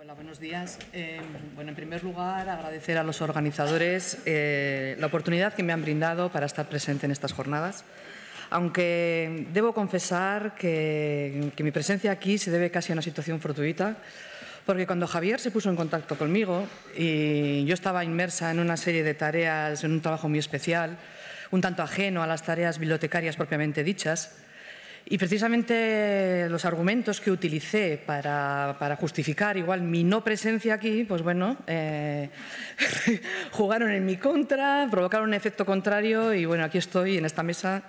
Hola, buenos días. En primer lugar, agradecer a los organizadores la oportunidad que me han brindado para estar presente en estas jornadas, aunque debo confesar que mi presencia aquí se debe casi a una situación fortuita, porque cuando Javier se puso en contacto conmigo y yo estaba inmersa en una serie de tareas, en un trabajo muy especial, un tanto ajeno a las tareas bibliotecarias propiamente dichas, y precisamente los argumentos que utilicé para justificar igual mi no presencia aquí, pues bueno, jugaron en mi contra, provocaron un efecto contrario y bueno, aquí estoy en esta mesa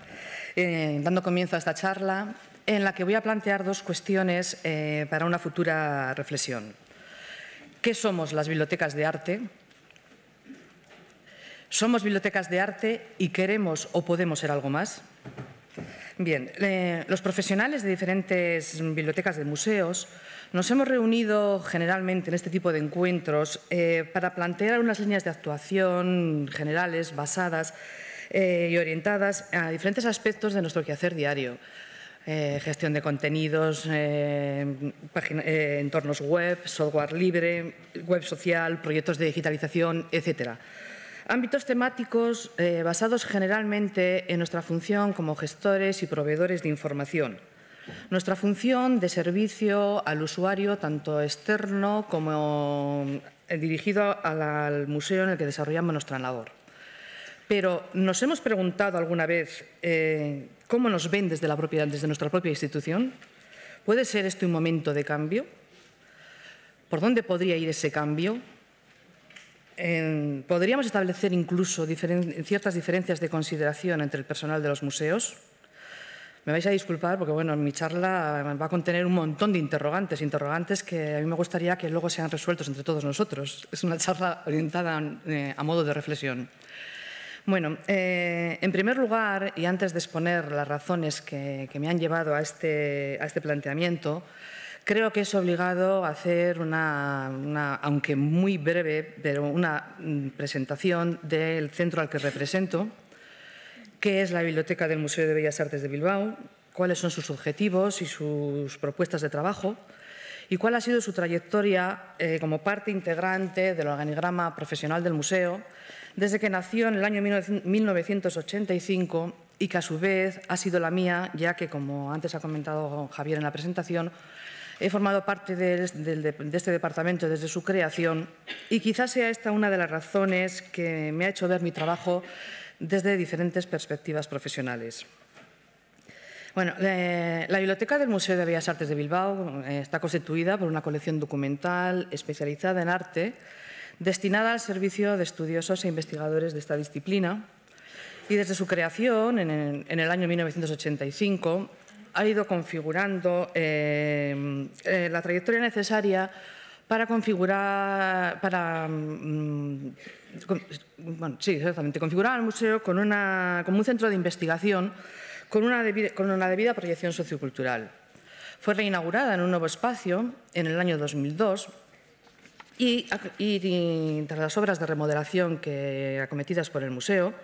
dando comienzo a esta charla en la que voy a plantear dos cuestiones para una futura reflexión. ¿Qué somos las bibliotecas de arte? ¿Somos bibliotecas de arte y queremos o podemos ser algo más? Bien, los profesionales de diferentes bibliotecas de museos nos hemos reunido generalmente en este tipo de encuentros para plantear unas líneas de actuación generales basadas y orientadas a diferentes aspectos de nuestro quehacer diario. Gestión de contenidos, entornos web, software libre, web social, proyectos de digitalización, etcétera. Ámbitos temáticos basados generalmente en nuestra función como gestores y proveedores de información. Nuestra función de servicio al usuario, tanto externo como dirigido al museo en el que desarrollamos nuestra labor. Pero, ¿nos hemos preguntado alguna vez cómo nos ven desde nuestra propia institución? ¿Puede ser este un momento de cambio? ¿Por dónde podría ir ese cambio? ¿Podríamos establecer incluso ciertas diferencias de consideración entre el personal de los museos? Me vais a disculpar porque bueno, mi charla va a contener un montón de interrogantes que a mí me gustaría que luego sean resueltos entre todos nosotros. Es una charla orientada a modo de reflexión. Bueno, en primer lugar, y antes de exponer las razones que me han llevado a este planteamiento, creo que es obligado hacer aunque muy breve, pero una presentación del centro al que represento, qué es la Biblioteca del Museo de Bellas Artes de Bilbao, cuáles son sus objetivos y sus propuestas de trabajo y cuál ha sido su trayectoria como parte integrante del organigrama profesional del museo desde que nació en el año 1985 y que a su vez ha sido la mía, ya que, como antes ha comentado Javier en la presentación, he formado parte de este departamento desde su creación y quizás sea esta una de las razones que me ha hecho ver mi trabajo desde diferentes perspectivas profesionales. Bueno, la Biblioteca del Museo de Bellas Artes de Bilbao está constituida por una colección documental especializada en arte destinada al servicio de estudiosos e investigadores de esta disciplina y desde su creación en el año 1985 ha ido configurando la trayectoria necesaria para configurar al museo como un centro de investigación con una debida proyección sociocultural. Fue reinaugurada en un nuevo espacio en el año 2002 y tras las obras de remodelación acometidas por el museo,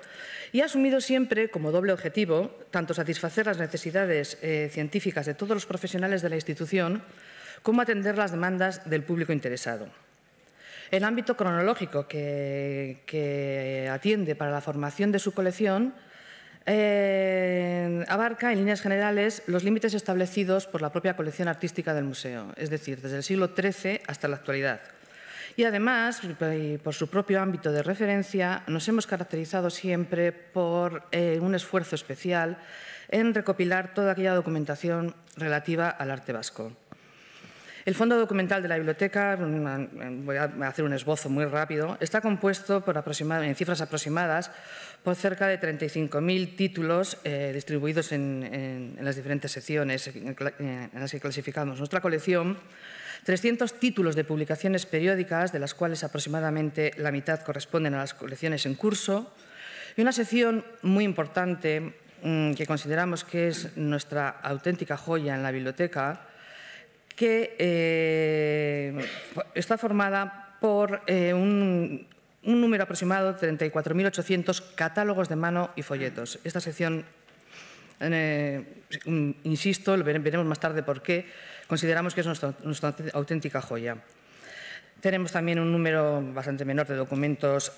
y ha asumido siempre como doble objetivo tanto satisfacer las necesidades científicas de todos los profesionales de la institución como atender las demandas del público interesado. El ámbito cronológico que atiende para la formación de su colección abarca en líneas generales los límites establecidos por la propia colección artística del museo, es decir, desde el siglo XIII hasta la actualidad. Y además, por su propio ámbito de referencia, nos hemos caracterizado siempre por un esfuerzo especial en recopilar toda aquella documentación relativa al arte vasco. El fondo documental de la biblioteca, voy a hacer un esbozo muy rápido, está compuesto en cifras aproximadas por cerca de 35.000 títulos distribuidos en las diferentes secciones en las que clasificamos nuestra colección, 300 títulos de publicaciones periódicas, de las cuales aproximadamente la mitad corresponden a las colecciones en curso, y una sección muy importante que consideramos que es nuestra auténtica joya en la biblioteca, que está formada por un número aproximado de 34.800 catálogos de mano y folletos. Esta sección, insisto, veremos más tarde por qué, consideramos que es nuestra auténtica joya. Tenemos también un número bastante menor de documentos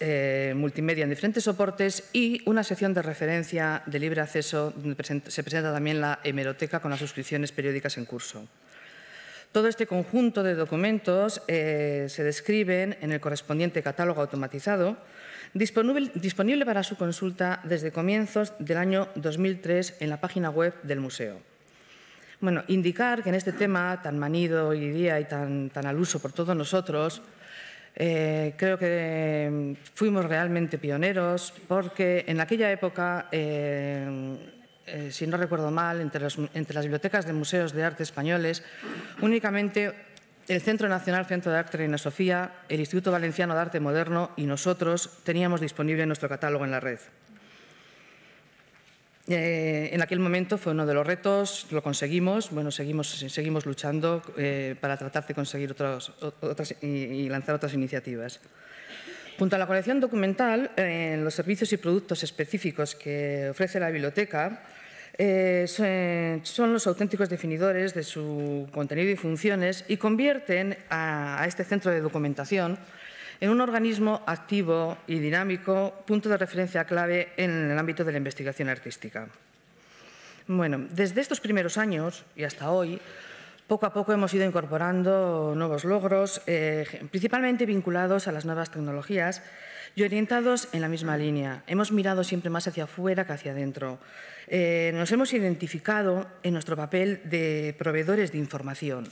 multimedia en diferentes soportes y una sección de referencia de libre acceso donde se presenta también la hemeroteca con las suscripciones periódicas en curso. Todo este conjunto de documentos se describen en el correspondiente catálogo automatizado, disponible para su consulta desde comienzos del año 2003 en la página web del museo. Bueno, indicar que en este tema tan manido hoy día y tan al uso por todos nosotros, creo que fuimos realmente pioneros porque en aquella época, si no recuerdo mal, entre las bibliotecas de museos de arte españoles, únicamente el Centro Nacional Centro de Arte Reina Sofía, el Instituto Valenciano de Arte Moderno y nosotros teníamos disponible nuestro catálogo en la red. En aquel momento fue uno de los retos, lo conseguimos, bueno, seguimos luchando para tratar de conseguir otras y lanzar otras iniciativas. Junto a la colección documental, los servicios y productos específicos que ofrece la biblioteca son los auténticos definidores de su contenido y funciones y convierten a este centro de documentación en un organismo activo y dinámico, punto de referencia clave en el ámbito de la investigación artística. Bueno, desde estos primeros años y hasta hoy, poco a poco hemos ido incorporando nuevos logros, principalmente vinculados a las nuevas tecnologías y orientados en la misma línea. Hemos mirado siempre más hacia afuera que hacia adentro. Nos hemos identificado en nuestro papel de proveedores de información,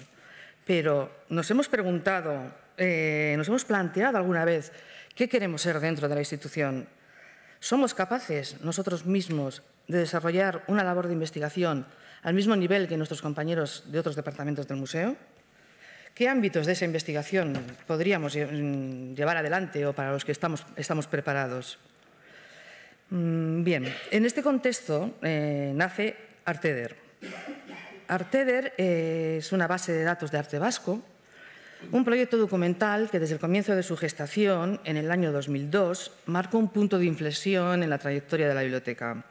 pero nos hemos preguntado, nos hemos planteado alguna vez qué queremos ser dentro de la institución. ¿Somos capaces nosotros mismos de desarrollar una labor de investigación al mismo nivel que nuestros compañeros de otros departamentos del museo? ¿Qué ámbitos de esa investigación podríamos llevar adelante o para los que estamos preparados? Bien, en este contexto nace Arteder. Arteder es una base de datos de arte vasco, un proyecto documental que desde el comienzo de su gestación, en el año 2002, marcó un punto de inflexión en la trayectoria de la biblioteca.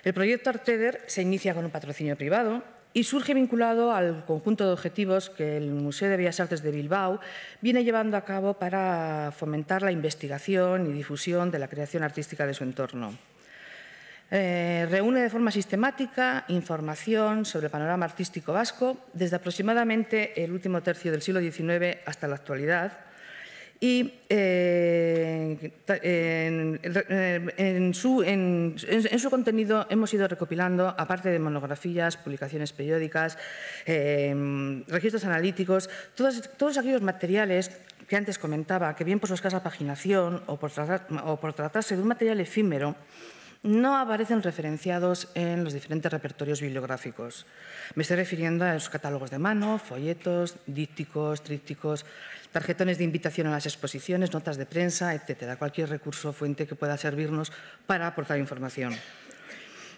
El proyecto Arteder se inicia con un patrocinio privado y surge vinculado al conjunto de objetivos que el Museo de Bellas Artes de Bilbao viene llevando a cabo para fomentar la investigación y difusión de la creación artística de su entorno. Reúne de forma sistemática información sobre el panorama artístico vasco desde aproximadamente el último tercio del siglo XIX hasta la actualidad y en su contenido hemos ido recopilando, aparte de monografías, publicaciones periódicas, registros analíticos, todos aquellos materiales que antes comentaba que bien por su escasa paginación o por tratarse de un material efímero, no aparecen referenciados en los diferentes repertorios bibliográficos. Me estoy refiriendo a los catálogos de mano, folletos, dípticos, trípticos, tarjetones de invitación a las exposiciones, notas de prensa, etcétera. Cualquier recurso o fuente que pueda servirnos para aportar información.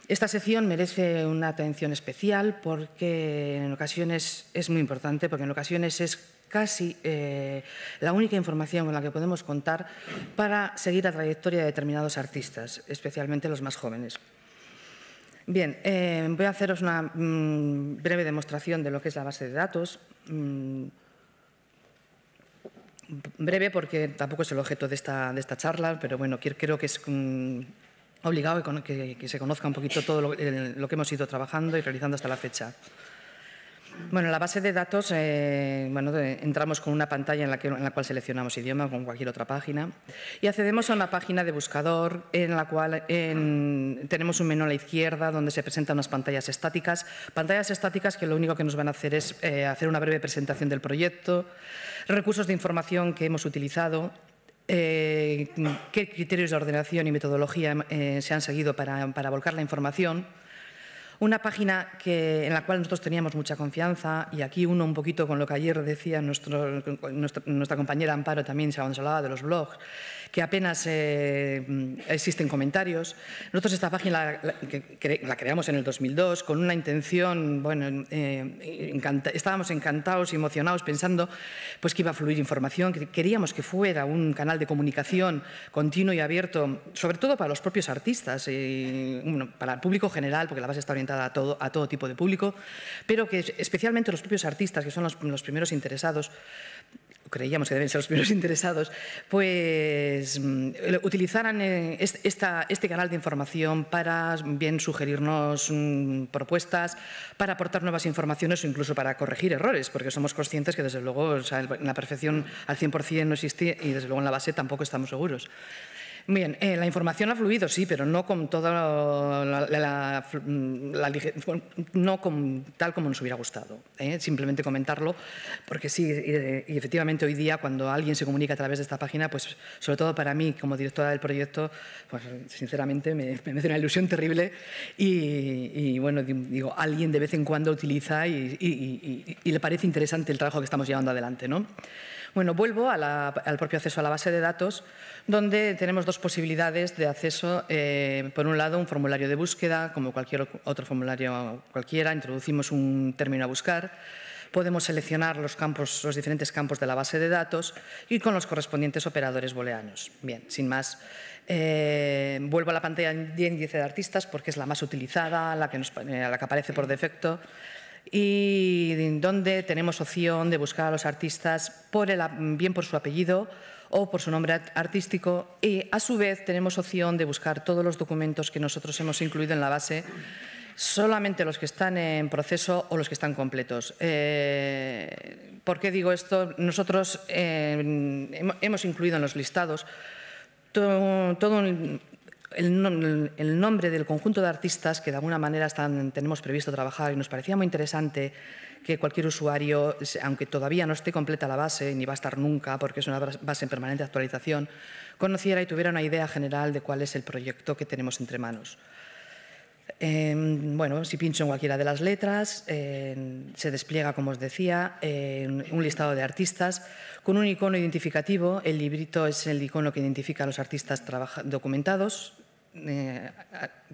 Esta sección merece una atención especial porque en ocasiones es muy importante, porque en ocasiones es casi la única información con la que podemos contar para seguir la trayectoria de determinados artistas, especialmente los más jóvenes. Bien, voy a haceros una breve demostración de lo que es la base de datos. Breve porque tampoco es el objeto de esta charla, pero bueno, creo que es obligado que se conozca un poquito todo lo que hemos ido trabajando y realizando hasta la fecha. Bueno, en la base de datos entramos con una pantalla en la cual seleccionamos idioma, como cualquier otra página, y accedemos a una página de buscador en la cual tenemos un menú a la izquierda donde se presentan unas pantallas estáticas que lo único que nos van a hacer es hacer una breve presentación del proyecto, recursos de información que hemos utilizado, qué criterios de ordenación y metodología se han seguido para volcar la información. Una página en la cual nosotros teníamos mucha confianza, y aquí uno un poquito con lo que ayer decía nuestra compañera Amparo también, cuando se hablaba de los blogs, que apenas existen comentarios. Nosotros esta página la creamos en el 2002 con una intención, bueno, estábamos encantados y emocionados pensando pues, que iba a fluir información, que queríamos que fuera un canal de comunicación continuo y abierto, sobre todo para los propios artistas, bueno, para el público general, porque la base está orientada a todo tipo de público, pero que especialmente los propios artistas, que son los primeros interesados, creíamos que deben ser los primeros interesados, pues utilizaran este canal de información para bien sugerirnos propuestas, para aportar nuevas informaciones o incluso para corregir errores, porque somos conscientes que desde luego la perfección al 100% no existe y desde luego en la base tampoco estamos seguros. Bien, la información ha fluido, sí, pero no con toda no tal como nos hubiera gustado. Simplemente comentarlo, porque sí, y efectivamente hoy día cuando alguien se comunica a través de esta página, pues sobre todo para mí como directora del proyecto, pues sinceramente me hace una ilusión terrible y bueno, digo, alguien de vez en cuando utiliza y le parece interesante el trabajo que estamos llevando adelante, ¿no? Bueno, vuelvo al propio acceso a la base de datos, donde tenemos dos posibilidades de acceso. Por un lado, un formulario de búsqueda, como cualquier otro formulario cualquiera, introducimos un término a buscar, podemos seleccionar los diferentes campos de la base de datos y con los correspondientes operadores booleanos. Bien, sin más, vuelvo a la pantalla de índice de artistas porque es la más utilizada, la que aparece por defecto, y donde tenemos opción de buscar a los artistas bien por su apellido o por su nombre artístico, y a su vez tenemos opción de buscar todos los documentos que nosotros hemos incluido en la base, solamente los que están en proceso o los que están completos. ¿Por qué digo esto? Nosotros hemos incluido en los listados todo el nombre del conjunto de artistas que de alguna manera tenemos previsto trabajar, y nos parecía muy interesante que cualquier usuario, aunque todavía no esté completa la base, ni va a estar nunca porque es una base en permanente actualización, conociera y tuviera una idea general de cuál es el proyecto que tenemos entre manos. Bueno, si pincho en cualquiera de las letras, se despliega, como os decía, un listado de artistas con un icono identificativo. El librito es el icono que identifica a los artistas documentados.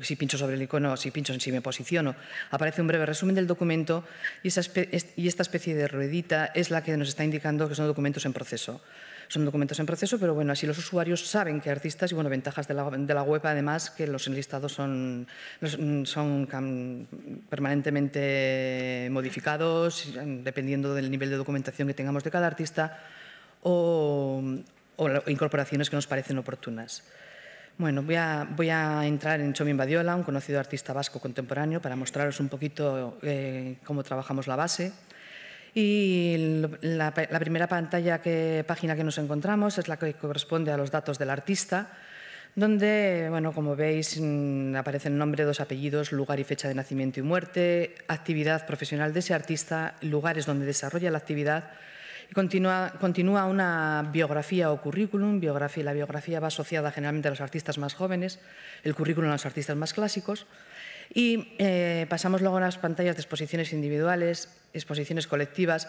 Si pincho sobre el icono, si me posiciono, aparece un breve resumen del documento y esta especie de ruedita es la que nos está indicando que son documentos en proceso. Son documentos en proceso, pero bueno, así los usuarios saben qué artistas y, bueno, ventajas de la web, además, que los enlistados son permanentemente modificados dependiendo del nivel de documentación que tengamos de cada artista o incorporaciones que nos parecen oportunas. Bueno, voy a entrar en Txomin Badiola, un conocido artista vasco contemporáneo, para mostraros un poquito cómo trabajamos la base. Y la primera página que nos encontramos es la que corresponde a los datos del artista, donde, bueno, como veis, aparecen nombre, dos apellidos, lugar y fecha de nacimiento y muerte, actividad profesional de ese artista, lugares donde desarrolla la actividad. Y continúa una biografía o currículum. La biografía va asociada generalmente a los artistas más jóvenes, el currículum a los artistas más clásicos. Y pasamos luego a las pantallas de exposiciones individuales, exposiciones colectivas.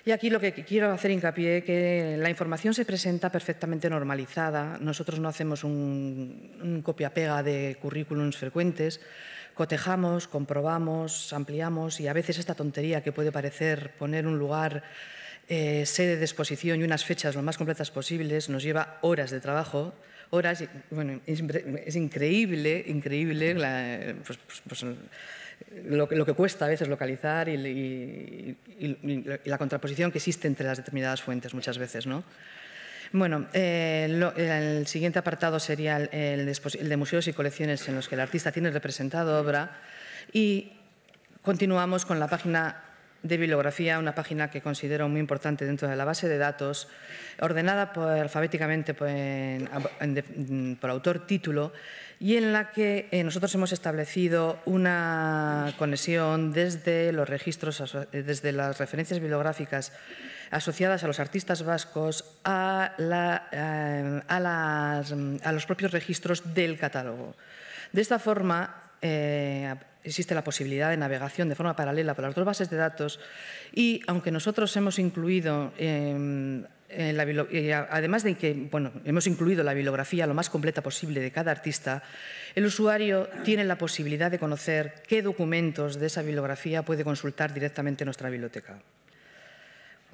Y aquí lo que quiero hacer hincapié es que la información se presenta perfectamente normalizada. Nosotros no hacemos un copia-pega de currículums frecuentes. Cotejamos, comprobamos, ampliamos, y a veces esta tontería que puede parecer poner un lugar, sede de exposición y unas fechas lo más completas posibles nos lleva horas de trabajo. Horas, bueno, es increíble lo que cuesta a veces localizar y la contraposición que existe entre las determinadas fuentes muchas veces, ¿no? Bueno, el siguiente apartado sería el de museos y colecciones en los que el artista tiene representado obra, y continuamos con la página de bibliografía, una página que considero muy importante dentro de la base de datos, ordenada alfabéticamente por autor-título, y en la que nosotros hemos establecido una conexión desde los registros, desde las referencias bibliográficas asociadas a los artistas vascos a los propios registros del catálogo. De esta forma, existe la posibilidad de navegación de forma paralela por las dos bases de datos, y aunque nosotros hemos incluido, además de que, bueno, hemos incluido la bibliografía lo más completa posible de cada artista, el usuario tiene la posibilidad de conocer qué documentos de esa bibliografía puede consultar directamente en nuestra biblioteca.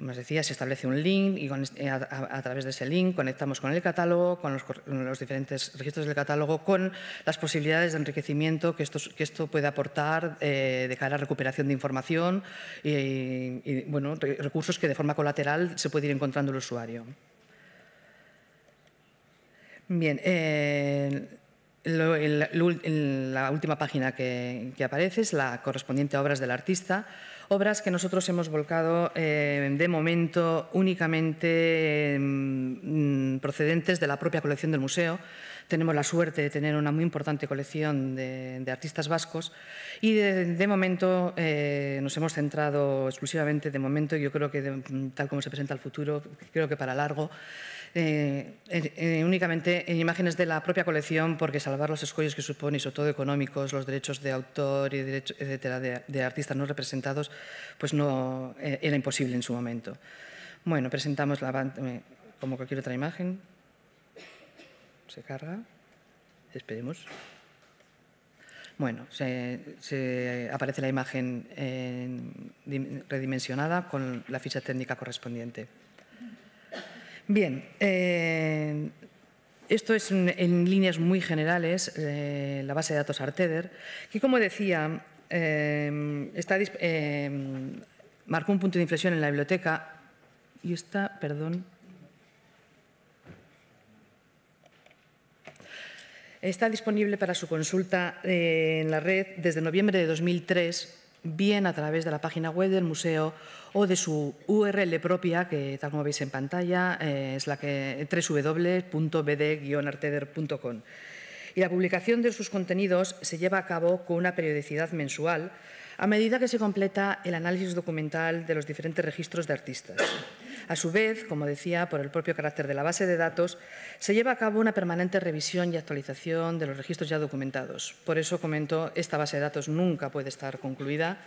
Como os decía, se establece un link y a través de ese link conectamos con el catálogo, con los diferentes registros del catálogo, con las posibilidades de enriquecimiento que esto puede aportar de cara a recuperación de información y bueno, recursos que de forma colateral se puede ir encontrando el usuario. Bien, la última página que aparece es la correspondiente a obras del artista, obras que nosotros hemos volcado de momento únicamente procedentes de la propia colección del museo. Tenemos la suerte de tener una muy importante colección de artistas vascos y de momento nos hemos centrado exclusivamente, de momento, yo creo que tal como se presenta el futuro, creo que para largo, únicamente en imágenes de la propia colección, porque salvar los escollos que supone, y sobre todo económicos, los derechos de autor y derechos, etcétera, de artistas no representados, pues no era imposible en su momento. Bueno, presentamos como cualquier otra imagen. Se carga. Esperemos. Bueno, aparece la imagen redimensionada con la ficha técnica correspondiente. Bien, esto es en líneas muy generales la base de datos Arteder, que, como decía, marcó un punto de inflexión en la biblioteca y está, perdón, está disponible para su consulta en la red desde noviembre de 2003, bien a través de la página web del museo o de su URL propia, que tal como veis en pantalla es la que www.bd-arteder.com. Y la publicación de sus contenidos se lleva a cabo con una periodicidad mensual a medida que se completa el análisis documental de los diferentes registros de artistas. A su vez, como decía, por el propio carácter de la base de datos, se lleva a cabo una permanente revisión y actualización de los registros ya documentados. Por eso comento, esta base de datos nunca puede estar concluida.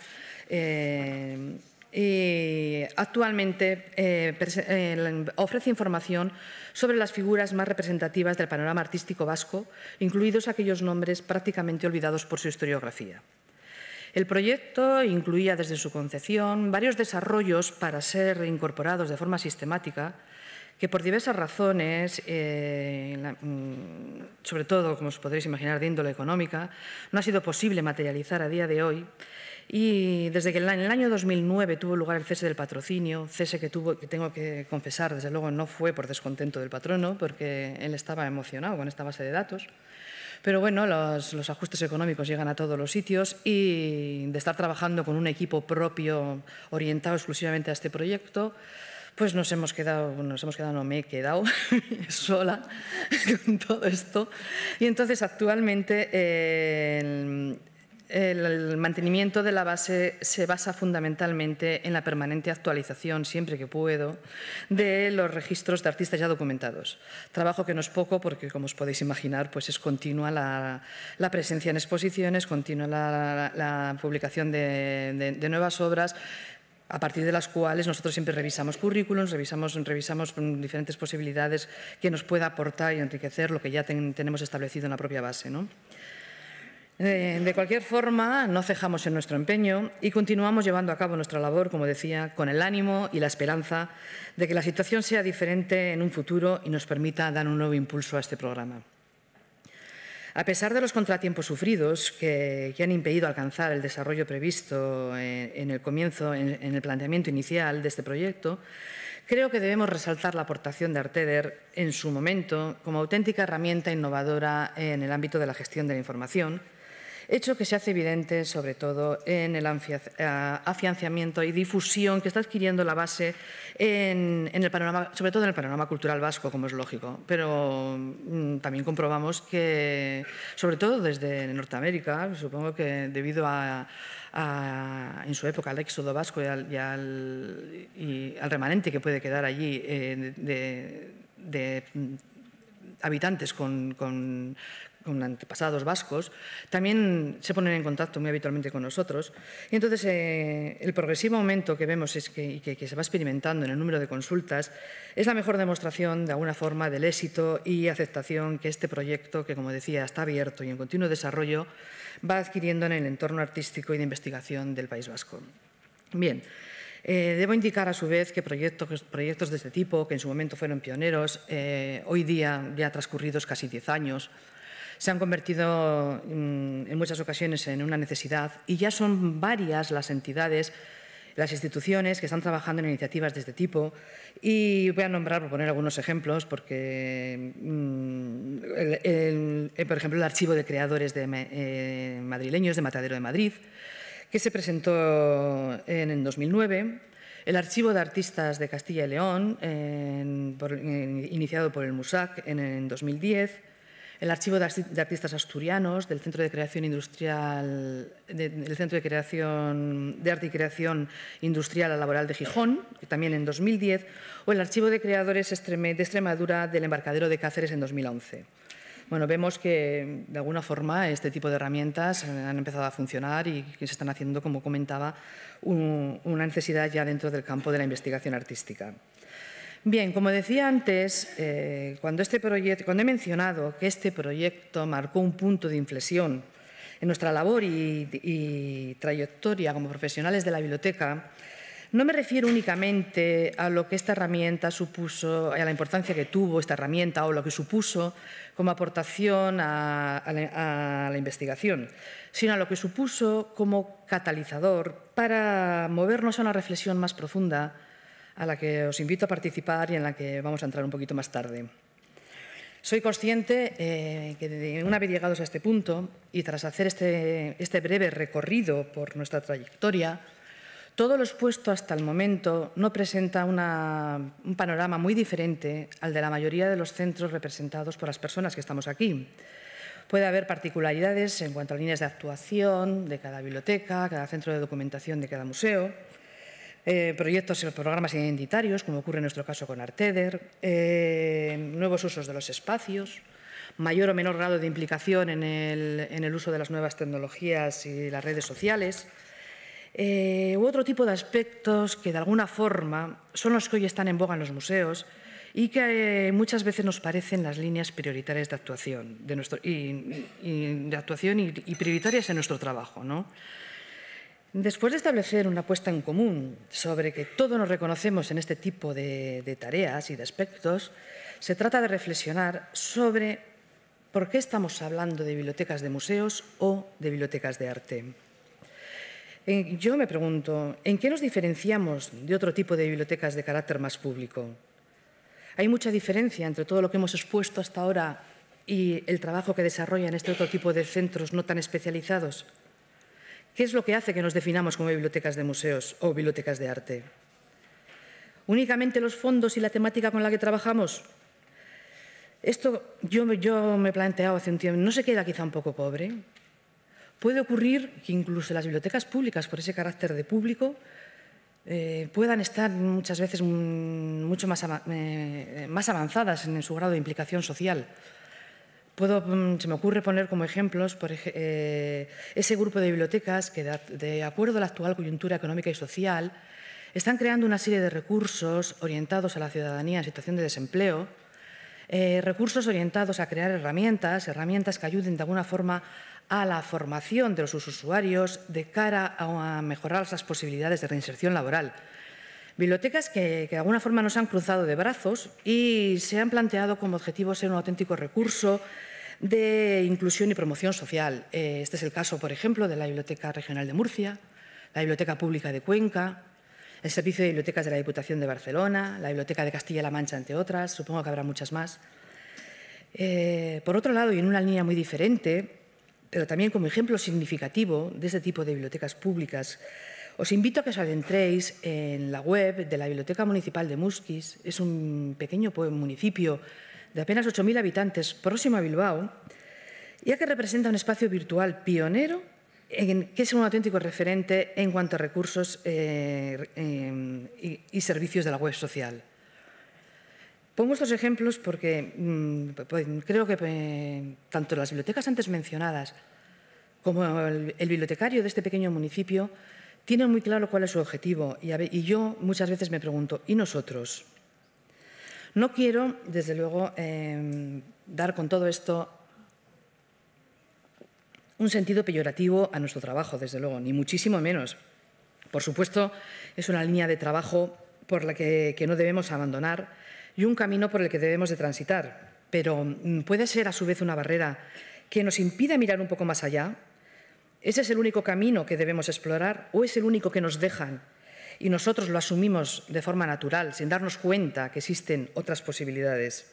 Y actualmente ofrece información sobre las figuras más representativas del panorama artístico vasco, incluidos aquellos nombres prácticamente olvidados por su historiografía. El proyecto incluía desde su concepción varios desarrollos para ser incorporados de forma sistemática que por diversas razones, sobre todo, como os podréis imaginar, de índole económica, no ha sido posible materializar a día de hoy. Y desde que en el año 2009 tuvo lugar el cese del patrocinio, cese que tengo que confesar, desde luego no fue por descontento del patrono, porque él estaba emocionado con esta base de datos. Pero bueno, los ajustes económicos llegan a todos los sitios y de estar trabajando con un equipo propio orientado exclusivamente a este proyecto, pues no me he quedado sola con todo esto. Y entonces actualmente el mantenimiento de la base se basa fundamentalmente en la permanente actualización, siempre que puedo, de los registros de artistas ya documentados. Trabajo que no es poco porque, como os podéis imaginar, pues es continua la presencia en exposiciones, continua la publicación de nuevas obras, a partir de las cuales nosotros siempre revisamos currículums, revisamos diferentes posibilidades que nos pueda aportar y enriquecer lo que ya tenemos establecido en la propia base, ¿no? De cualquier forma, no cejamos en nuestro empeño y continuamos llevando a cabo nuestra labor, como decía, con el ánimo y la esperanza de que la situación sea diferente en un futuro y nos permita dar un nuevo impulso a este programa. A pesar de los contratiempos sufridos que han impedido alcanzar el desarrollo previsto en el comienzo, en el planteamiento inicial de este proyecto, creo que debemos resaltar la aportación de Arteder en su momento como auténtica herramienta innovadora en el ámbito de la gestión de la información, hecho que se hace evidente sobre todo en el afianzamiento y difusión que está adquiriendo la base en el panorama, sobre todo en el panorama cultural vasco, como es lógico. Pero también comprobamos que, sobre todo desde Norteamérica, supongo que debido en su época al éxodo vasco y al remanente que puede quedar allí de habitantes con antepasados vascos, también se ponen en contacto muy habitualmente con nosotros. Y entonces el progresivo aumento que vemos y que se va experimentando en el número de consultas es la mejor demostración, de alguna forma, del éxito y aceptación que este proyecto, que como decía está abierto y en continuo desarrollo, va adquiriendo en el entorno artístico y de investigación del País Vasco. Bien. Debo indicar, a su vez, que proyectos de este tipo, que en su momento fueron pioneros, hoy día, ya transcurridos casi 10 años, se han convertido en muchas ocasiones en una necesidad y ya son varias las entidades, las instituciones que están trabajando en iniciativas de este tipo. Y voy a nombrar, por poner algunos ejemplos, porque, por ejemplo, el Archivo de Creadores Madrileños de Matadero de Madrid, que se presentó en el 2009, el Archivo de Artistas de Castilla y León, iniciado por el MUSAC en 2010, el Archivo de Artistas Asturianos del Centro de Creación Industrial, del Centro de Arte y Creación Industrial y Laboral de Gijón, también en 2010, o el Archivo de Creadores de Extremadura del Embarcadero de Cáceres en 2011. Bueno, vemos que, de alguna forma, este tipo de herramientas han empezado a funcionar y que se están haciendo, como comentaba, una necesidad ya dentro del campo de la investigación artística. Bien, como decía antes, cuando he mencionado que este proyecto marcó un punto de inflexión en nuestra labor y trayectoria como profesionales de la biblioteca, no me refiero únicamente a lo que esta herramienta supuso, a la importancia que tuvo esta herramienta o lo que supuso como aportación a la investigación, sino a lo que supuso como catalizador para movernos a una reflexión más profunda a la que os invito a participar y en la que vamos a entrar un poquito más tarde. Soy consciente que una vez llegados a este punto y tras hacer este breve recorrido por nuestra trayectoria, todo lo expuesto hasta el momento no presenta un panorama muy diferente al de la mayoría de los centros representados por las personas que estamos aquí. Puede haber particularidades en cuanto a líneas de actuación de cada biblioteca, cada centro de documentación de cada museo, proyectos y programas identitarios, como ocurre en nuestro caso con Arteder, nuevos usos de los espacios, mayor o menor grado de implicación en el uso de las nuevas tecnologías y las redes sociales, u otro tipo de aspectos que, de alguna forma, son los que hoy están en boga en los museos y que muchas veces nos parecen las líneas prioritarias de actuación, y prioritarias en nuestro trabajo, ¿no? Después de establecer una apuesta en común sobre que todos nos reconocemos en este tipo de tareas y de aspectos, se trata de reflexionar sobre por qué estamos hablando de bibliotecas de museos o de bibliotecas de arte. Yo me pregunto, ¿en qué nos diferenciamos de otro tipo de bibliotecas de carácter más público? Hay mucha diferencia entre todo lo que hemos expuesto hasta ahora y el trabajo que desarrollan este otro tipo de centros no tan especializados. ¿Qué es lo que hace que nos definamos como bibliotecas de museos o bibliotecas de arte? ¿Únicamente los fondos y la temática con la que trabajamos? Esto yo me he planteado hace un tiempo. ¿No se queda quizá un poco pobre? Puede ocurrir que incluso las bibliotecas públicas, por ese carácter de público, puedan estar muchas veces mucho más avanzadas en su grado de implicación social. Se me ocurre poner como ejemplos ese grupo de bibliotecas que, de acuerdo a la actual coyuntura económica y social, están creando una serie de recursos orientados a la ciudadanía en situación de desempleo, recursos orientados a crear herramientas que ayuden de alguna forma a la formación de sus usuarios de cara a mejorar las posibilidades de reinserción laboral. Bibliotecas que de alguna forma nos han cruzado de brazos y se han planteado como objetivo ser un auténtico recurso de inclusión y promoción social. Este es el caso, por ejemplo, de la Biblioteca Regional de Murcia, la Biblioteca Pública de Cuenca, el Servicio de Bibliotecas de la Diputación de Barcelona, la Biblioteca de Castilla-La Mancha, entre otras. Supongo que habrá muchas más. Por otro lado, y en una línea muy diferente, pero también como ejemplo significativo de este tipo de bibliotecas públicas, os invito a que os adentréis en la web de la Biblioteca Municipal de Musquis. Es un pequeño municipio de apenas 8.000 habitantes, próximo a Bilbao, ya que representa un espacio virtual pionero que es un auténtico referente en cuanto a recursos y servicios de la web social. Pongo estos ejemplos porque creo que tanto las bibliotecas antes mencionadas como el bibliotecario de este pequeño municipio tienen muy claro cuál es su objetivo y yo muchas veces me pregunto, ¿y nosotros? No quiero, desde luego, dar con todo esto un sentido peyorativo a nuestro trabajo, desde luego, ni muchísimo menos. Por supuesto, es una línea de trabajo por la que no debemos abandonar y un camino por el que debemos de transitar, pero puede ser a su vez una barrera que nos impida mirar un poco más allá. ¿Ese es el único camino que debemos explorar o es el único que nos dejan y nosotros lo asumimos de forma natural, sin darnos cuenta que existen otras posibilidades?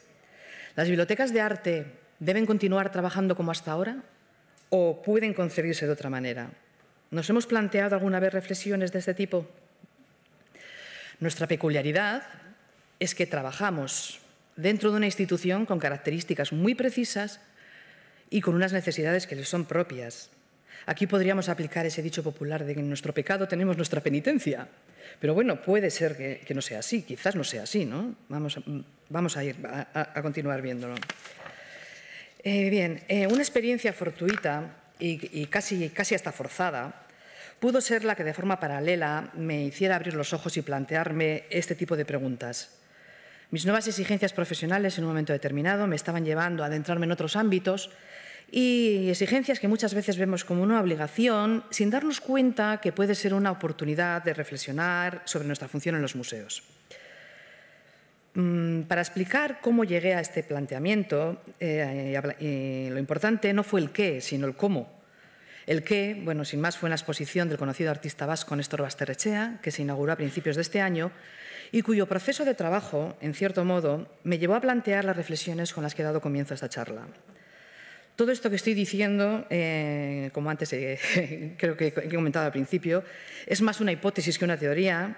¿Las bibliotecas de arte deben continuar trabajando como hasta ahora o pueden concebirse de otra manera? ¿Nos hemos planteado alguna vez reflexiones de este tipo? Nuestra peculiaridad es que trabajamos dentro de una institución con características muy precisas y con unas necesidades que les son propias. Aquí podríamos aplicar ese dicho popular de que en nuestro pecado tenemos nuestra penitencia. Pero bueno, puede ser que no sea así, quizás no sea así, ¿no? Vamos a continuar viéndolo. Una experiencia fortuita y casi hasta forzada pudo ser la que de forma paralela me hiciera abrir los ojos y plantearme este tipo de preguntas. Mis nuevas exigencias profesionales en un momento determinado me estaban llevando a adentrarme en otros ámbitos y exigencias que muchas veces vemos como una obligación sin darnos cuenta que puede ser una oportunidad de reflexionar sobre nuestra función en los museos. Para explicar cómo llegué a este planteamiento, lo importante no fue el qué, sino el cómo. El qué, bueno, sin más, fue en la exposición del conocido artista vasco Néstor Basterrechea, que se inauguró a principios de este año y cuyo proceso de trabajo, en cierto modo, me llevó a plantear las reflexiones con las que he dado comienzo a esta charla. Todo esto que estoy diciendo, como antes creo que he comentado al principio, es más una hipótesis que una teoría,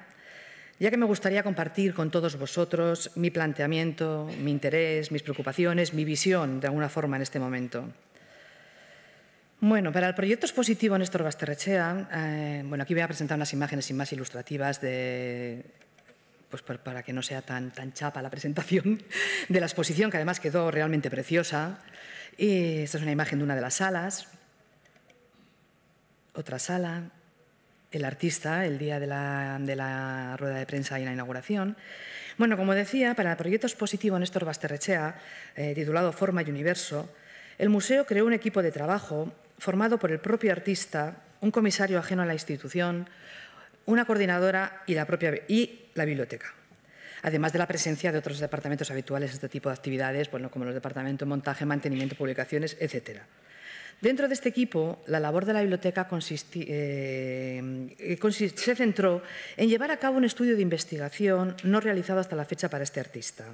ya que me gustaría compartir con todos vosotros mi planteamiento, mi interés, mis preocupaciones, mi visión, de alguna forma, en este momento. Bueno, para el proyecto expositivo Néstor Basterrechea, aquí voy a presentar unas imágenes sin más ilustrativas pues para que no sea tan chapa la presentación de la exposición, que además quedó realmente preciosa. Y esta es una imagen de una de las salas. Otra sala, el artista, el día de la rueda de prensa y la inauguración. Bueno, como decía, para el proyecto expositivo Néstor Basterrechea, titulado Forma y Universo, el museo creó un equipo de trabajo formado por el propio artista, un comisario ajeno a la institución, una coordinadora y la biblioteca, además de la presencia de otros departamentos habituales de este tipo de actividades, como los departamentos de montaje, mantenimiento, publicaciones, etc. Dentro de este equipo, la labor de la biblioteca se centró en llevar a cabo un estudio de investigación no realizado hasta la fecha para este artista.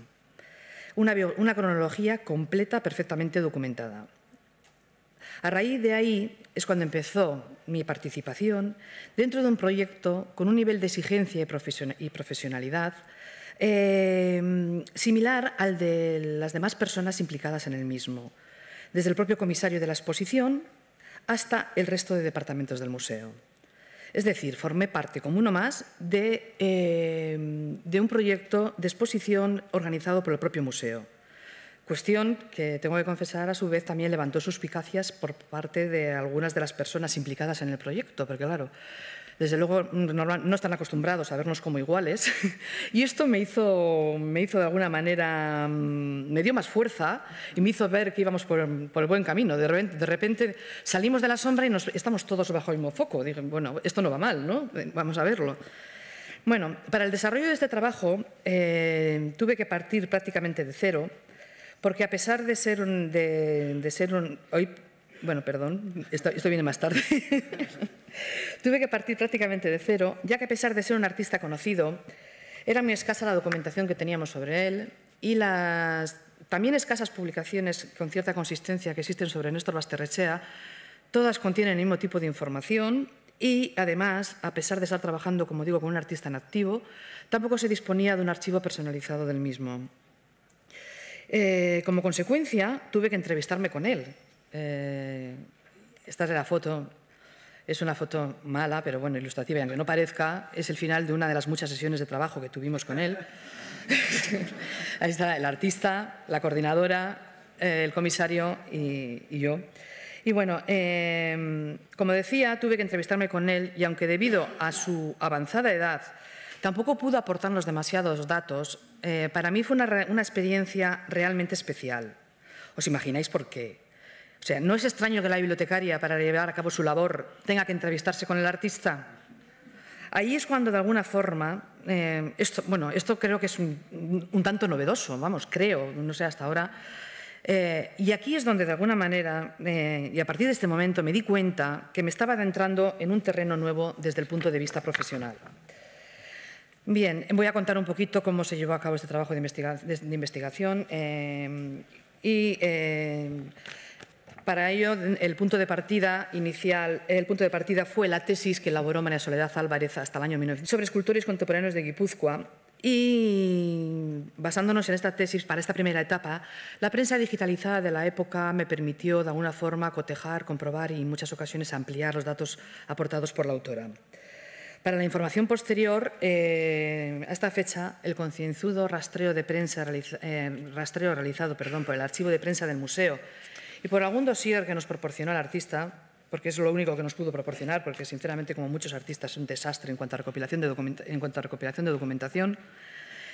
Una cronología completa, perfectamente documentada. A raíz de ahí es cuando empezó mi participación dentro de un proyecto con un nivel de exigencia y profesionalidad similar al de las demás personas implicadas en el mismo, desde el propio comisario de la exposición hasta el resto de departamentos del museo. Es decir, formé parte, como uno más, de un proyecto de exposición organizado por el propio museo. Cuestión que, tengo que confesar, a su vez también levantó suspicacias por parte de algunas de las personas implicadas en el proyecto, porque claro, desde luego no están acostumbrados a vernos como iguales y esto me hizo de alguna manera, me dio más fuerza y me hizo ver que íbamos por el buen camino. De repente salimos de la sombra y estamos todos bajo el mismo foco. Dije, bueno, esto no va mal, ¿no? Vamos a verlo. Bueno, para el desarrollo de este trabajo tuve que partir prácticamente de cero, porque a pesar de ser esto viene más tarde. Tuve que partir prácticamente de cero, ya que a pesar de ser un artista conocido, era muy escasa la documentación que teníamos sobre él y las también escasas publicaciones con cierta consistencia que existen sobre Néstor Basterrechea, todas contienen el mismo tipo de información y, además, a pesar de estar trabajando, como digo, con un artista en activo, tampoco se disponía de un archivo personalizado del mismo. Como consecuencia, tuve que entrevistarme con él. Esta es la foto. Es una foto mala, pero bueno, ilustrativa, y aunque no parezca, es el final de una de las muchas sesiones de trabajo que tuvimos con él. Ahí está el artista, la coordinadora, el comisario y yo. Y bueno, como decía, tuve que entrevistarme con él y aunque debido a su avanzada edad tampoco pudo aportarnos demasiados datos, para mí fue una experiencia realmente especial. ¿Os imagináis por qué? O sea, ¿no es extraño que la bibliotecaria, para llevar a cabo su labor, tenga que entrevistarse con el artista? Ahí es cuando, de alguna forma, esto creo que es un tanto novedoso, vamos, creo, no sé, hasta ahora. Y aquí es donde, de alguna manera, y a partir de este momento, me di cuenta que me estaba adentrando en un terreno nuevo desde el punto de vista profesional. Bien, voy a contar un poquito cómo se llevó a cabo este trabajo de investigación para ello, el punto de partida fue la tesis que elaboró María Soledad Álvarez hasta el año 1900 sobre escultores contemporáneos de Guipúzcoa. Y basándonos en esta tesis, para esta primera etapa, la prensa digitalizada de la época me permitió, de alguna forma, cotejar, comprobar y, en muchas ocasiones, ampliar los datos aportados por la autora. Para la información posterior, a esta fecha, el concienzudo rastreo realizado por el archivo de prensa del museo y por algún dossier que nos proporcionó el artista, porque es lo único que nos pudo proporcionar, porque sinceramente, como muchos artistas, es un desastre en cuanto a recopilación de documentación.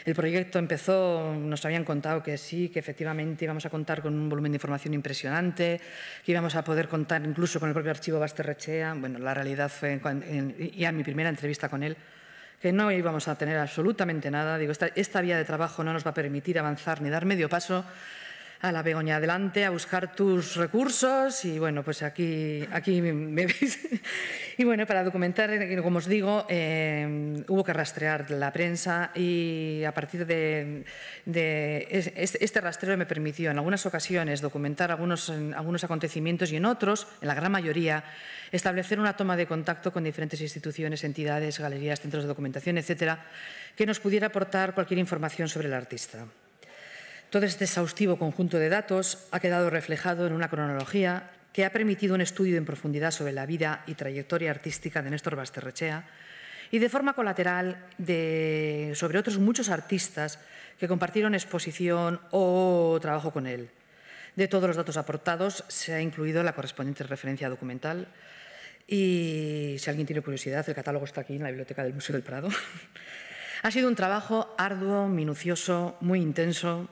El proyecto empezó, nos habían contado que sí, que efectivamente íbamos a contar con un volumen de información impresionante, que íbamos a poder contar incluso con el propio archivo Basterrechea. Bueno, la realidad fue, ya en mi primera entrevista con él, que no íbamos a tener absolutamente nada. Digo, esta vía de trabajo no nos va a permitir avanzar ni dar medio paso. A la Begoña, adelante, a buscar tus recursos y, bueno, pues aquí me veis. Y, bueno, para documentar, como os digo, hubo que rastrear la prensa y a partir de este rastreo me permitió en algunas ocasiones documentar algunos acontecimientos y en otros, en la gran mayoría, establecer una toma de contacto con diferentes instituciones, entidades, galerías, centros de documentación, etcétera, que nos pudiera aportar cualquier información sobre el artista. Todo este exhaustivo conjunto de datos ha quedado reflejado en una cronología que ha permitido un estudio en profundidad sobre la vida y trayectoria artística de Néstor Basterrechea y de forma colateral sobre otros muchos artistas que compartieron exposición o trabajo con él. De todos los datos aportados se ha incluido la correspondiente referencia documental y, si alguien tiene curiosidad, el catálogo está aquí en la biblioteca del Museo del Prado. Ha sido un trabajo arduo, minucioso, muy intenso,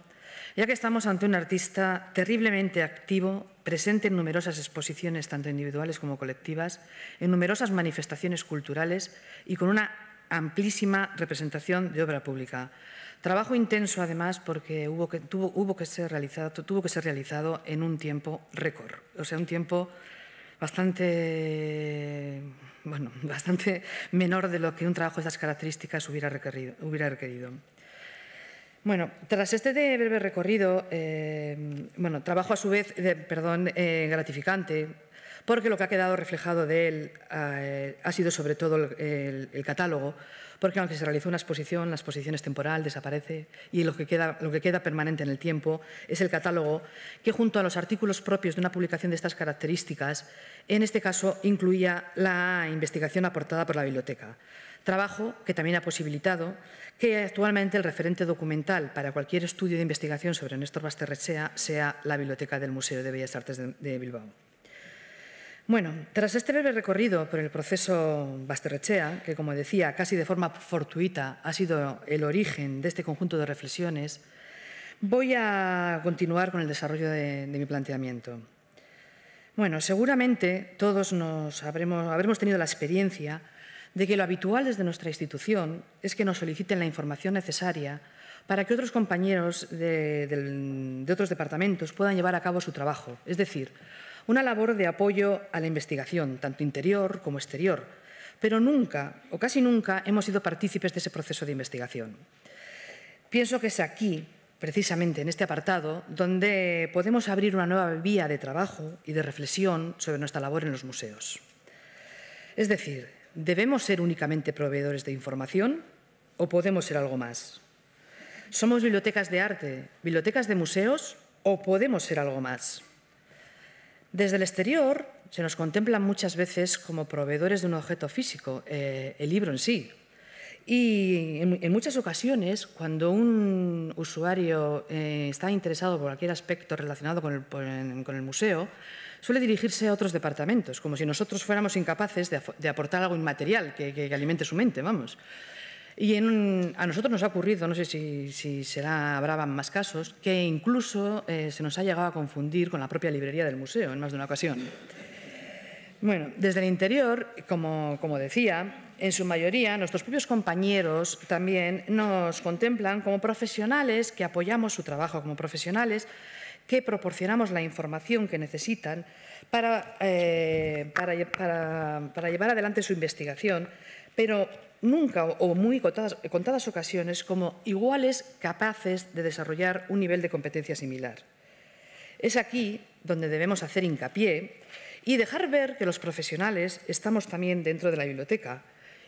ya que estamos ante un artista terriblemente activo, presente en numerosas exposiciones, tanto individuales como colectivas, en numerosas manifestaciones culturales y con una amplísima representación de obra pública. Trabajo intenso, además, porque tuvo que ser realizado en un tiempo récord, o sea, un tiempo bastante menor de lo que un trabajo de estas características hubiera requerido. Bueno, tras este breve recorrido, trabajo a su vez, gratificante, porque lo que ha quedado reflejado de él ha sido sobre todo el catálogo, porque aunque se realizó una exposición, la exposición es temporal, desaparece, y lo que queda permanente en el tiempo es el catálogo, que junto a los artículos propios de una publicación de estas características, en este caso incluía la investigación aportada por la biblioteca. Trabajo que también ha posibilitado que actualmente el referente documental para cualquier estudio de investigación sobre Néstor Basterrechea sea la Biblioteca del Museo de Bellas Artes de Bilbao. Bueno, tras este breve recorrido por el proceso Basterrechea, que, como decía, casi de forma fortuita ha sido el origen de este conjunto de reflexiones, voy a continuar con el desarrollo de mi planteamiento. Bueno, seguramente todos habremos tenido la experiencia de que lo habitual desde nuestra institución es que nos soliciten la información necesaria para que otros compañeros de otros departamentos puedan llevar a cabo su trabajo, es decir, una labor de apoyo a la investigación, tanto interior como exterior, pero nunca, o casi nunca, hemos sido partícipes de ese proceso de investigación. Pienso que es aquí, precisamente en este apartado, donde podemos abrir una nueva vía de trabajo y de reflexión sobre nuestra labor en los museos. Es decir, ¿debemos ser únicamente proveedores de información o podemos ser algo más? ¿Somos bibliotecas de arte, bibliotecas de museos o podemos ser algo más? Desde el exterior se nos contempla muchas veces como proveedores de un objeto físico, el libro en sí. Y en muchas ocasiones, cuando un usuario está interesado por cualquier aspecto relacionado con el museo, suele dirigirse a otros departamentos, como si nosotros fuéramos incapaces de aportar algo inmaterial que alimente su mente, vamos. Y a nosotros nos ha ocurrido, no sé si habrá más casos, que incluso se nos ha llegado a confundir con la propia librería del museo en más de una ocasión. Bueno, desde el interior, como decía, en su mayoría, nuestros propios compañeros también nos contemplan como profesionales que apoyamos su trabajo, como profesionales que proporcionamos la información que necesitan para llevar adelante su investigación, pero nunca o muy contadas ocasiones como iguales capaces de desarrollar un nivel de competencia similar. Es aquí donde debemos hacer hincapié y dejar ver que los profesionales estamos también dentro de la biblioteca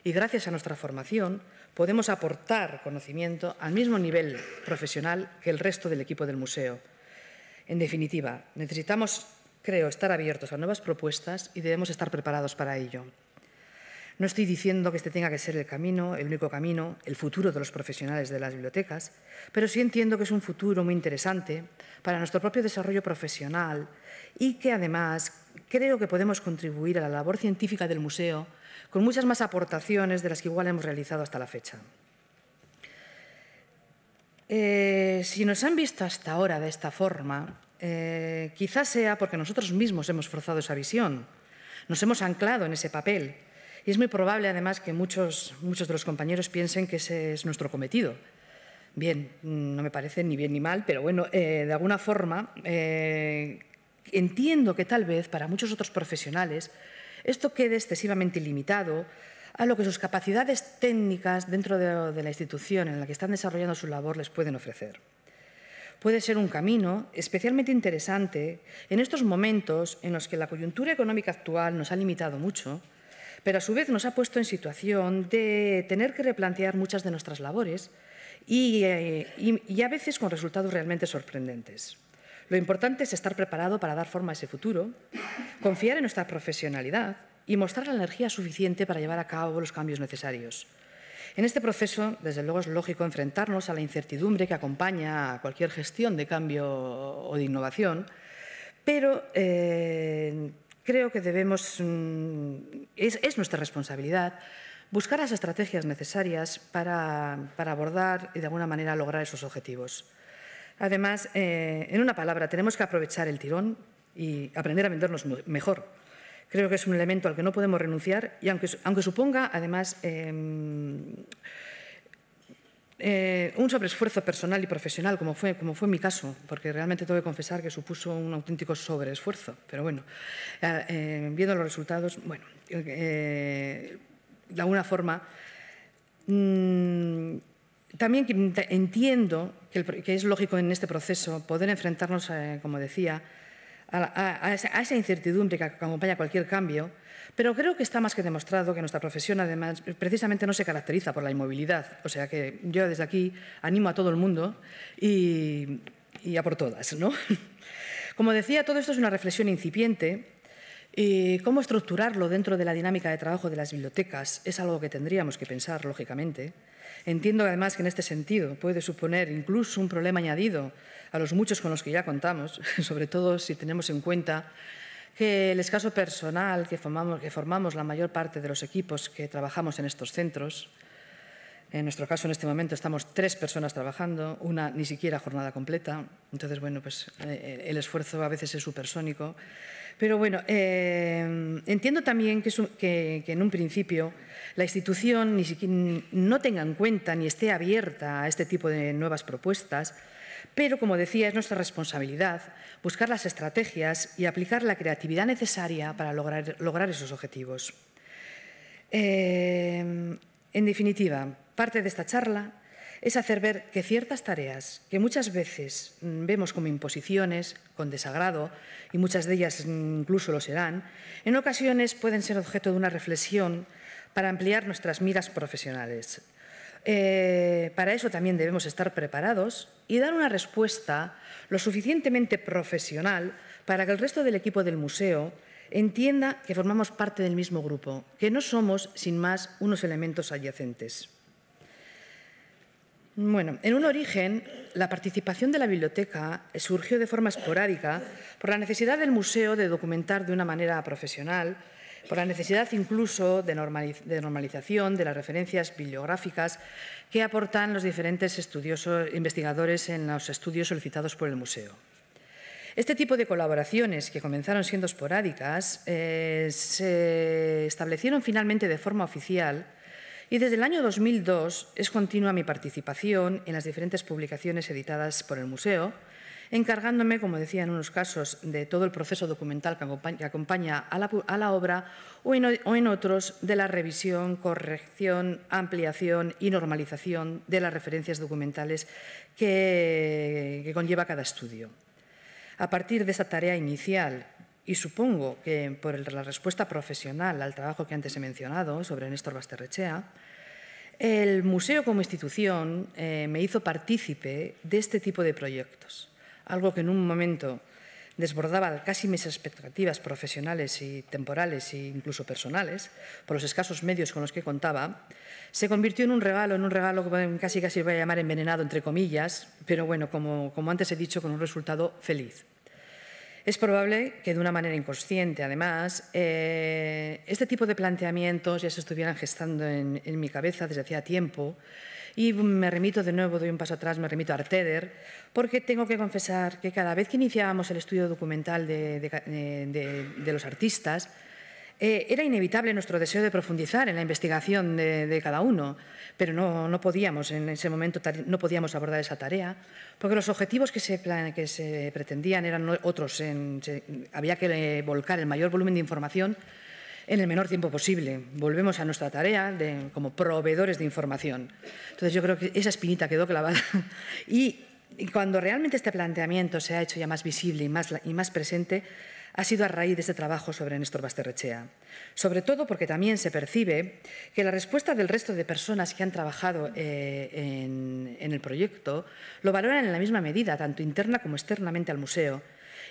y gracias a nuestra formación podemos aportar conocimiento al mismo nivel profesional que el resto del equipo del museo. En definitiva, necesitamos, creo, estar abiertos a nuevas propuestas y debemos estar preparados para ello. No estoy diciendo que este tenga que ser el camino, el único camino, el futuro de los profesionales de las bibliotecas, pero sí entiendo que es un futuro muy interesante para nuestro propio desarrollo profesional y que, además, creo que podemos contribuir a la labor científica del museo con muchas más aportaciones de las que igual hemos realizado hasta la fecha. Si nos han visto hasta ahora de esta forma, quizás sea porque nosotros mismos hemos forzado esa visión, nos hemos anclado en ese papel y es muy probable, además, que muchos de los compañeros piensen que ese es nuestro cometido. Bien, no me parece ni bien ni mal, pero bueno, de alguna forma entiendo que tal vez para muchos otros profesionales esto quede excesivamente limitado a lo que sus capacidades técnicas dentro de la institución en la que están desarrollando su labor les pueden ofrecer. Puede ser un camino especialmente interesante en estos momentos en los que la coyuntura económica actual nos ha limitado mucho, pero a su vez nos ha puesto en situación de tener que replantear muchas de nuestras labores y a veces con resultados realmente sorprendentes. Lo importante es estar preparado para dar forma a ese futuro, confiar en nuestra profesionalidad y mostrar la energía suficiente para llevar a cabo los cambios necesarios. En este proceso, desde luego, es lógico enfrentarnos a la incertidumbre que acompaña a cualquier gestión de cambio o de innovación, pero creo que es nuestra responsabilidad buscar las estrategias necesarias para abordar y, de alguna manera, lograr esos objetivos. Además, en una palabra, tenemos que aprovechar el tirón y aprender a vendernos mejor. Creo que es un elemento al que no podemos renunciar y aunque suponga, además, un sobreesfuerzo personal y profesional, como fue mi caso, porque realmente tengo que confesar que supuso un auténtico sobreesfuerzo. Pero bueno, viendo los resultados, bueno, de alguna forma, también entiendo que es lógico en este proceso poder enfrentarnos, como decía, a esa incertidumbre que acompaña cualquier cambio, pero creo que está más que demostrado que nuestra profesión, además, precisamente no se caracteriza por la inmovilidad. O sea que yo desde aquí animo a todo el mundo y a por todas, ¿no? Como decía, todo esto es una reflexión incipiente y cómo estructurarlo dentro de la dinámica de trabajo de las bibliotecas es algo que tendríamos que pensar, lógicamente. Entiendo, además, que en este sentido puede suponer incluso un problema añadido a los muchos con los que ya contamos, sobre todo si tenemos en cuenta que el escaso personal que formamos la mayor parte de los equipos que trabajamos en estos centros. En nuestro caso, en este momento, estamos 3 personas trabajando, una ni siquiera jornada completa. Entonces, bueno, pues el esfuerzo a veces es supersónico. Pero bueno, entiendo también que en un principio la institución ni siquiera no tenga en cuenta ni esté abierta a este tipo de nuevas propuestas, pero, como decía, es nuestra responsabilidad buscar las estrategias y aplicar la creatividad necesaria para lograr esos objetivos. En definitiva, parte de esta charla es hacer ver que ciertas tareas que muchas veces vemos como imposiciones, con desagrado, y muchas de ellas incluso lo serán, en ocasiones pueden ser objeto de una reflexión para ampliar nuestras miras profesionales. Para eso también debemos estar preparados y dar una respuesta lo suficientemente profesional para que el resto del equipo del museo entienda que formamos parte del mismo grupo, que no somos, sin más, unos elementos adyacentes. Bueno, en un origen, la participación de la biblioteca surgió de forma esporádica por la necesidad del museo de documentar de una manera profesional, por la necesidad incluso de normalización de las referencias bibliográficas que aportan los diferentes investigadores en los estudios solicitados por el museo. Este tipo de colaboraciones, que comenzaron siendo esporádicas, se establecieron finalmente de forma oficial y desde el año 2002 es continua mi participación en las diferentes publicaciones editadas por el museo, encargándome, como decía en unos casos, de todo el proceso documental que acompaña a la obra o en otros de la revisión, corrección, ampliación y normalización de las referencias documentales que conlleva cada estudio. A partir de esta tarea inicial, y supongo que por la respuesta profesional al trabajo que antes he mencionado sobre Néstor Basterrechea, el museo como institución me hizo partícipe de este tipo de proyectos, algo que en un momento desbordaba casi mis expectativas profesionales y temporales e incluso personales, por los escasos medios con los que contaba, se convirtió en un regalo que casi voy a llamar envenenado, entre comillas, pero bueno, como antes he dicho, con un resultado feliz. Es probable que de una manera inconsciente, además, este tipo de planteamientos ya se estuvieran gestando en mi cabeza desde hacía tiempo. Y me remito de nuevo, doy un paso atrás, me remito a Arteder, porque tengo que confesar que cada vez que iniciábamos el estudio documental de los artistas, era inevitable nuestro deseo de profundizar en la investigación de cada uno, pero no podíamos, en ese momento no podíamos abordar esa tarea, porque los objetivos que se pretendían eran otros. Había que volcar el mayor volumen de información en el menor tiempo posible. Volvemos a nuestra tarea como proveedores de información. Entonces, yo creo que esa espinita quedó clavada. Y cuando realmente este planteamiento se ha hecho ya más visible y más presente, ha sido a raíz de este trabajo sobre Néstor Basterrechea. Sobre todo porque también se percibe que la respuesta del resto de personas que han trabajado en el proyecto lo valoran en la misma medida, tanto interna como externamente al museo,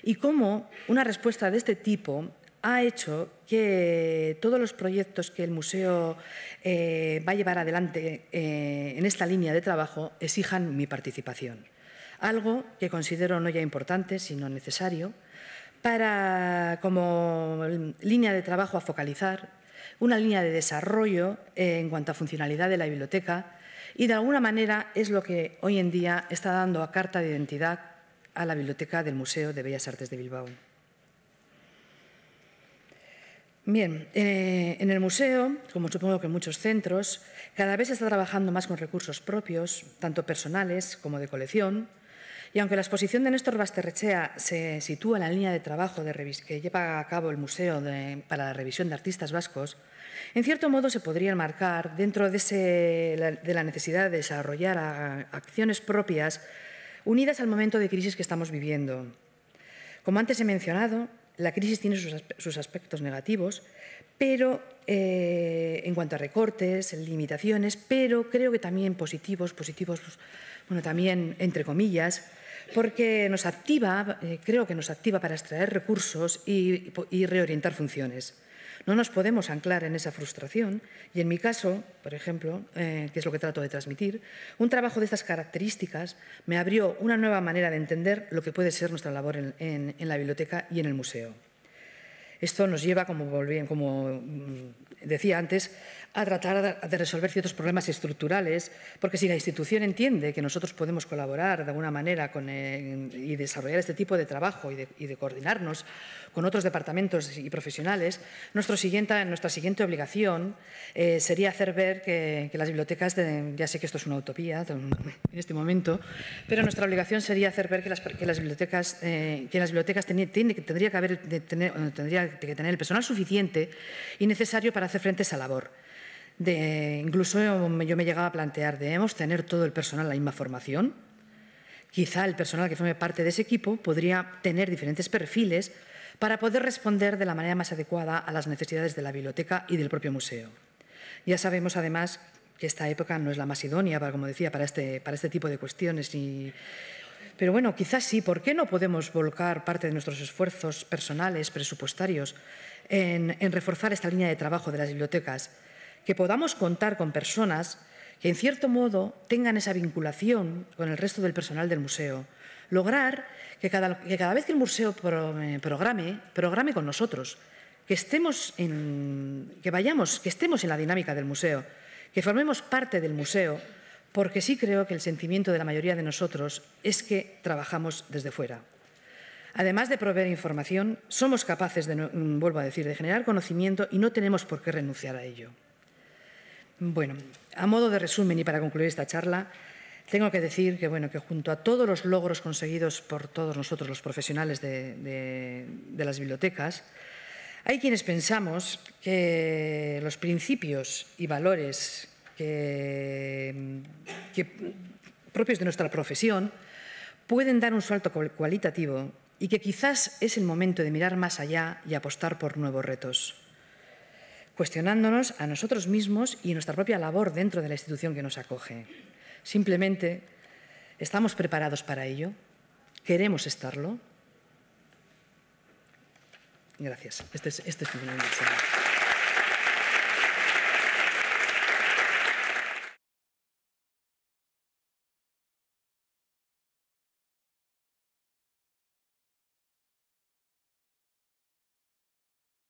y cómo una respuesta de este tipo ha hecho que todos los proyectos que el museo va a llevar adelante en esta línea de trabajo exijan mi participación. Algo que considero no ya importante, sino necesario, como línea de trabajo a focalizar, una línea de desarrollo en cuanto a funcionalidad de la biblioteca, y de alguna manera es lo que hoy en día está dando a carta de identidad a la biblioteca del Museo de Bellas Artes de Bilbao. Bien, en el museo, como supongo que en muchos centros, cada vez se está trabajando más con recursos propios, tanto personales como de colección, y aunque la exposición de Néstor Basterrechea se sitúa en la línea de trabajo que lleva a cabo el museo para la revisión de artistas vascos, en cierto modo se podría enmarcar dentro de la necesidad de desarrollar acciones propias unidas al momento de crisis que estamos viviendo. Como antes he mencionado, la crisis tiene sus aspectos negativos, pero en cuanto a recortes, limitaciones, pero creo que también positivos, bueno, también entre comillas, porque nos activa, creo que nos activa para extraer recursos y reorientar funciones. No nos podemos anclar en esa frustración y, en mi caso, por ejemplo, que es lo que trato de transmitir, un trabajo de estas características me abrió una nueva manera de entender lo que puede ser nuestra labor en la biblioteca y en el museo. Esto nos lleva, como decía antes, a tratar de resolver ciertos problemas estructurales, porque si la institución entiende que nosotros podemos colaborar de alguna manera y desarrollar este tipo de trabajo y de coordinarnos con otros departamentos y profesionales, nuestra siguiente obligación sería hacer ver que las bibliotecas, ya sé que esto es una utopía en este momento, pero nuestra obligación sería hacer ver que las bibliotecas tendría que tener el personal suficiente y necesario para hacer frente a esa labor. Incluso yo me llegaba a plantear, ¿debemos tener todo el personal la misma formación? Quizá el personal que forme parte de ese equipo podría tener diferentes perfiles para poder responder de la manera más adecuada a las necesidades de la biblioteca y del propio museo. Ya sabemos, además, que esta época no es la más idónea, como decía, para este tipo de cuestiones. Pero bueno, quizás sí. ¿Por qué no podemos volcar parte de nuestros esfuerzos personales, presupuestarios, en reforzar esta línea de trabajo de las bibliotecas? Que podamos contar con personas que, en cierto modo, tengan esa vinculación con el resto del personal del museo. Lograr que cada vez que el museo programe con nosotros, que estemos en la dinámica del museo, que formemos parte del museo, porque sí creo que el sentimiento de la mayoría de nosotros es que trabajamos desde fuera. Además de proveer información, somos capaces, vuelvo a decir, de generar conocimiento y no tenemos por qué renunciar a ello. Bueno, a modo de resumen y para concluir esta charla, tengo que decir que junto a todos los logros conseguidos por todos nosotros, los profesionales de las bibliotecas, hay quienes pensamos que los principios y valores propios de nuestra profesión pueden dar un salto cualitativo y que quizás es el momento de mirar más allá y apostar por nuevos retos, cuestionándonos a nosotros mismos y nuestra propia labor dentro de la institución que nos acoge. Simplemente, ¿estamos preparados para ello? ¿Queremos estarlo? Gracias. Este es mi mensaje.